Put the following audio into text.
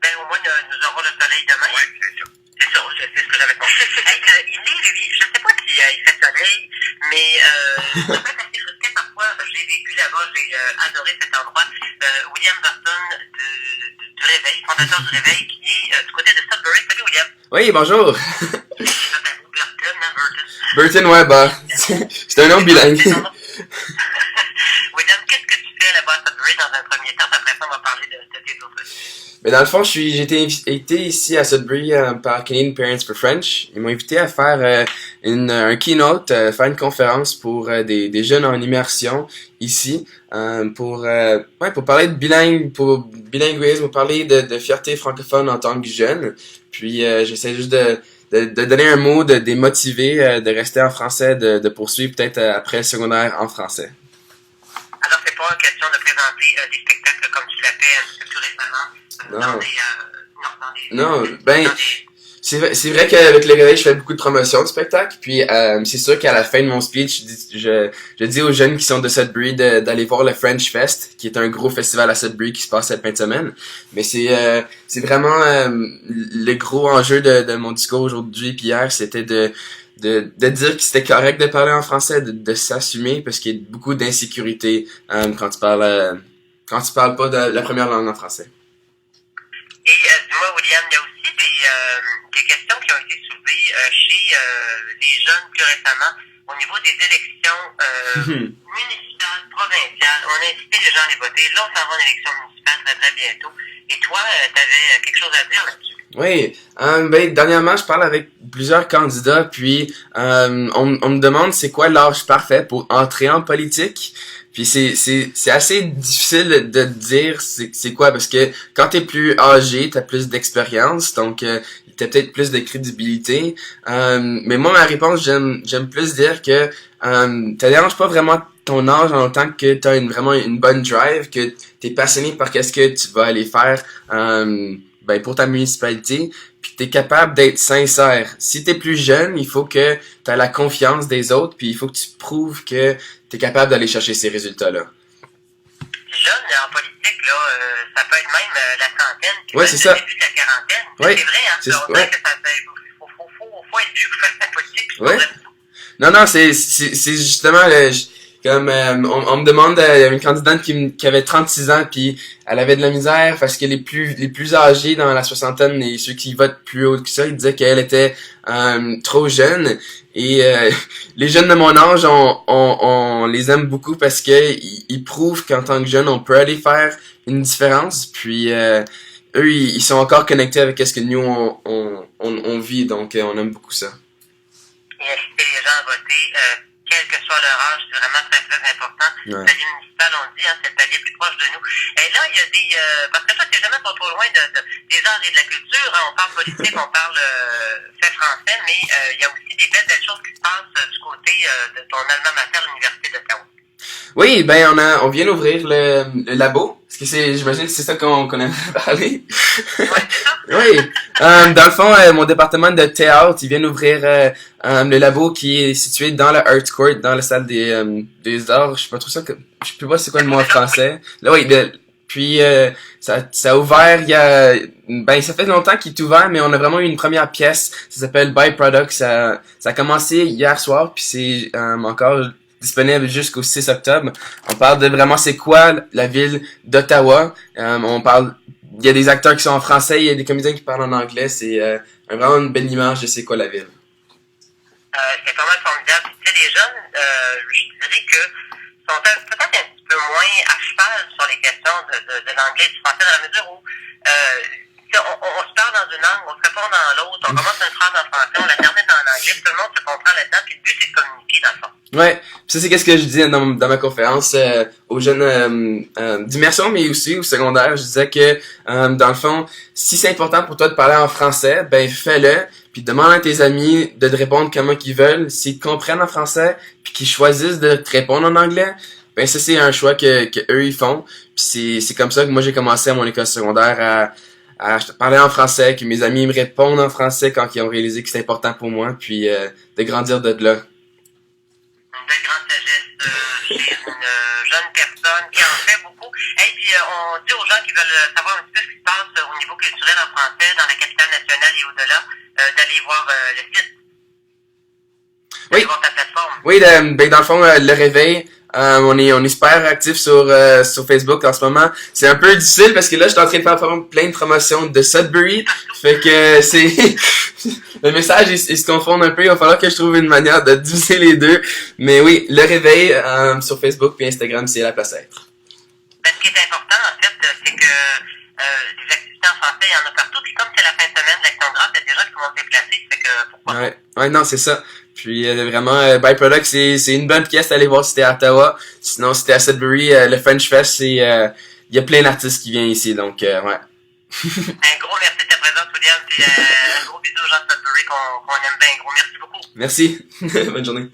Ben, au moins, nous aurons le soleil demain. Oui, c'est ça. C'est ça, c'est ce que j'avais compris. Il est, lui, je sais pas s'il fait soleil, mais ça peut être assez frustré parfois. J'ai vécu là-bas, j'ai adoré cet endroit. William Burton du Réveil, fondateur du Réveil, qui est du côté de Sudbury. Salut, William. Oui, bonjour. Burton, hein, Burton. Burton, ouais, bah, c'est un nom bilingue. William, qu'est-ce que tu fais là-bas à Sudbury dans un premier temps? Après ça, on va parler de tes autres. Mais dans le fond, j'ai été invité ici à Sudbury par Canadian Parents for French. Ils m'ont invité à faire un keynote, faire une conférence pour des jeunes en immersion ici, pour parler de bilinguisme, pour parler de fierté francophone en tant que jeune. Puis j'essaie juste de donner un mot, de les motiver, de rester en français, de poursuivre peut-être après le secondaire en français. Alors, c'est pas une question de présenter des spectacles comme tu l'as fait un petit peu plus récemment. C'est vrai qu'avec les réveils, je fais beaucoup de promotion de spectacle. Puis c'est sûr qu'à la fin de mon speech, je dis aux jeunes qui sont de Sudbury d'aller voir le French Fest, qui est un gros festival à Sudbury qui se passe cette fin de semaine. Mais c'est vraiment le gros enjeu de mon discours aujourd'hui puis hier, c'était de dire que c'était correct de parler en français, de s'assumer, parce qu'il y a beaucoup d'insécurité quand tu parles pas de la première langue en français. Et dis-moi, William, il y a aussi des questions qui ont été soulevées chez les jeunes plus récemment au niveau des élections municipales, provinciales. On a incité les gens à les voter. Là, on s'en va en élection municipale très, très bientôt. Et toi, tu avais quelque chose à dire là-dessus? Oui, dernièrement, je parle avec plusieurs candidats, puis on me demande c'est quoi l'âge parfait pour entrer en politique. Puis c'est assez difficile de dire c'est quoi, parce que quand t'es plus âgé, t'as plus d'expérience, donc t'as peut-être plus de crédibilité. Mais moi, ma réponse, j'aime plus dire que ça dérange pas vraiment ton âge en tant que t'as vraiment une bonne drive, que t'es passionné par qu'est-ce que tu vas aller faire pour ta municipalité, puis t'es capable d'être sincère. Si t'es plus jeune, il faut que t'aies la confiance des autres, puis il faut que tu prouves que t'es capable d'aller chercher ces résultats-là. Jeune en politique, là, ça peut être même la trentaine, puis ouais, c'est ça. Le début de la quarantaine. Ouais. C'est vrai, hein? C'est, on ouais. Que ça faut être vieux pour faire la politique. Ouais. Non, c'est justement comme on me demande, il y avait une candidate qui avait 36 ans, puis elle avait de la misère parce que les plus âgés dans la soixantaine et ceux qui votent plus haut que ça, ils disaient qu'elle était trop jeune. Et les jeunes de mon âge, on les aime beaucoup parce que ils prouvent qu'en tant que jeunes, on peut aller faire une différence. Puis eux, ils sont encore connectés avec ce que nous on vit, donc on aime beaucoup ça. Et inciter les gens à voter, quel que soit leur âge, c'est vraiment très, très important. Ouais. Le palier municipal, on le dit, c'est le palier le plus proche de nous. Et là, il y a des... parce que toi, t'es jamais trop loin des arts et de la culture. Hein. On parle politique, on parle fait français, mais il y a aussi des belles choses qui se passent du côté de ton alma mater, l'Université d'Ottawa. Oui, on vient d'ouvrir le labo. Parce que j'imagine que c'est ça qu'on aimerait parler. Ouais, c'est ça. Oui. Dans le fond, mon département de théâtre, il vient d'ouvrir le labo qui est situé dans le Art Court, dans la salle des arts. Je sais pas trop je sais pas c'est quoi le mot en français. Là, oui, puis ça a ouvert ça fait longtemps qu'il est ouvert, mais on a vraiment eu une première pièce. Ça s'appelle Byproduct. Ça a commencé hier soir, puis c'est encore disponible jusqu'au 6 octobre. On parle de vraiment c'est quoi la ville d'Ottawa. Il y a des acteurs qui sont en français, il y a des comédiens qui parlent en anglais. C'est vraiment une belle image de c'est quoi la ville. C'est pas mal formidable. Tu sais, les jeunes, je dirais que sont peut-être un petit peu moins à cheval sur les questions de l'anglais et du français, dans la mesure où on se parle dans une langue, on se répond dans l'autre, on commence une phrase en français, on la termine en anglais, tout le monde se comprend là-dedans, puis le but c'est de communiquer dans le fond. Ouais, ça c'est qu'est-ce que je dis dans ma conférence aux jeunes d'immersion, mais aussi au secondaire. Je disais que dans le fond, si c'est important pour toi de parler en français, ben fais-le, puis demande à tes amis de te répondre comment qu'ils veulent. S'ils te comprennent en français, puis qu'ils choisissent de te répondre en anglais, ben ça c'est un choix que eux ils font. Puis c'est comme ça que moi j'ai commencé à mon école secondaire à parler en français, que mes amis me répondent en français quand ils ont réalisé que c'est important pour moi, puis de grandir de là. Une belle grande sagesse chez une jeunes personnes, qui en fait beaucoup. Et puis on dit aux gens qui veulent savoir un petit peu ce qui se passe au niveau culturel en français, dans la capitale nationale et au-delà, d'aller voir le site. Oui. D'aller voir ta plateforme. Oui, ben, dans le fond, le réveil, on est super actif sur Facebook en ce moment. C'est un peu difficile parce que là, je suis en train de faire plein de promotions de Sudbury. Fait que c'est le message, il se confond un peu. Il va falloir que je trouve une manière de diviser les deux. Mais oui, le réveil sur Facebook puis Instagram, c'est la place à être. Ben, ce qui est important, en fait, c'est que des activités en français, il y en a partout. Puis comme c'est la fin de semaine de l'Action Grande, il y a des gens qui vont se déplacer. Fait que pourquoi pas? Ouais, non, c'est ça. Puis vraiment, Byproduct, c'est une bonne pièce à aller voir si t'es à Ottawa. Sinon, si t'es à Sudbury, le French Fest, il y a plein d'artistes qui viennent ici, donc ouais. Un gros merci de ta présence, William, puis un gros bisou aux gens de Sudbury qu'on aime bien. Un gros merci beaucoup. Merci. Bonne journée.